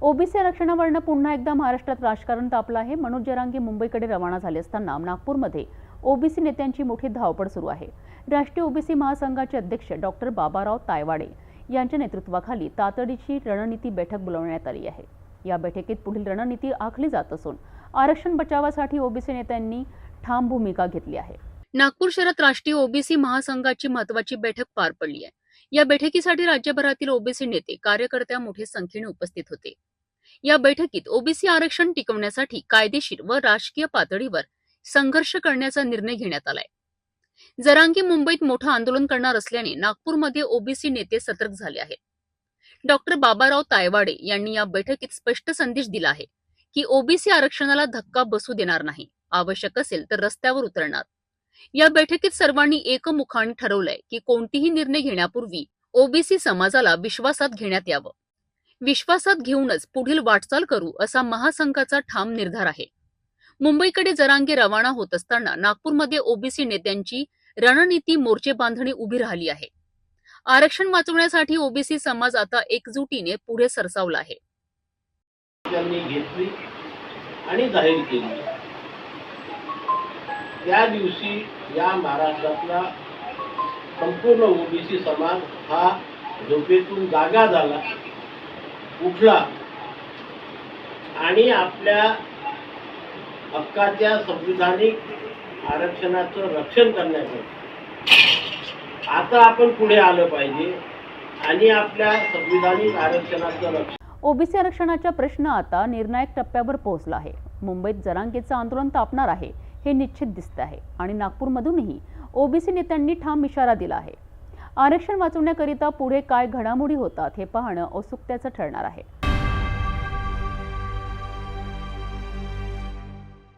OBC आरक्षणावरनं पुन्हा एकदा महाराष्ट्रात राजकारण तापलं आहे। मनोज जरांगे मुंबईकडे रवाना झाले असताना नागपूरमध्ये ओबीसी नेत्यांची मोठी धावपळ सुरू आहे। राष्ट्रीय ओबीसी महासंघाचे अध्यक्ष डॉक्टर बाबाराव तायवाडे यांच्या नेतृत्वाखाली तातडीची रणनीती बैठक बोलावण्यात आली आहे। या बैठकीत पुढील रणनीती आखली जात असून आरक्षण बचावासाठी ओबीसी नेत्यांनी ठाम भूमिका घेतली आहे। नागपूर शहरात राष्ट्रीय ओबीसी महासंघाची महत्त्वाची बैठक पार पडली आहे। या बैठकीसाठी राज्यभरातील ओबीसी नेते कार्यकर्ते मोठ्या संख्येने उपस्थित होते। या बैठकीत ओबीसी आरक्षण टिकवण्यासाठी कायदेशीर व राजकीय पातळीवर संघर्ष करण्याचा निर्णय घेण्यात आलाय। जरांगे मुंबईत मोठं आंदोलन करणार असल्याने नागपूरमध्ये ओबीसी नेते सतर्क झाले आहेत। डॉक्टर बाबाराव तायवाडे यांनी या बैठकीत स्पष्ट संदेश दिला आहे की ओबीसी आरक्षणाला धक्का बसू देणार नाही, आवश्यक असेल तर रस्त्यावर उतरणार। या बैठकीत सर्वांनी एकमुखाने ठरवलंय की कोणतीही निर्णय घेण्यापूर्वी ओबीसी समाजाला विश्वासात घेण्यात यावं। विश्वासात घेऊनच पुढील वाटचाल करू असा महासंघाचा ठाम निर्धार आहे। मुंबईकडे जरांगे रवाना होत असताना नागपूरमध्ये ओबीसी नेत्यांची रणनीती मोर्चे बांधणी उभी राहिली आहे। आरक्षण वाचवण्यासाठी ओबीसी समाज आता एकजुटीने पुढे सरसावला आहे। त्यांनी घेतली आणि जाहीर केली। त्या दिवशी या महाराष्ट्रातला संपूर्ण ओबीसी समाज हा झोपेतून जागा झाला, उठला आणि आपल्या हक्काच्या संविधानिक आरक्षणाचं रक्षण करण्यासाठी आता आपण पुढे आलं पाहिजे आणि आपल्या संविधानिक आरक्षणाचं रक्षण। ओबीसी आरक्षणाचा प्रश्न आता निर्णायक टप्प्यावर पोहोचला आहे। मुंबईत जरांगेचं आंदोलन तापणार आहे हे निश्चित दिसत आहे आणि नागपूरमधूनही ओबीसी नेत्यांनी ठाम इशारा दिला आहे। आरक्षण वाचवण्याकरिता पुढे काय घडामोडी होतात हे पाहणं औत्सुक्याचं ठरणार आहे।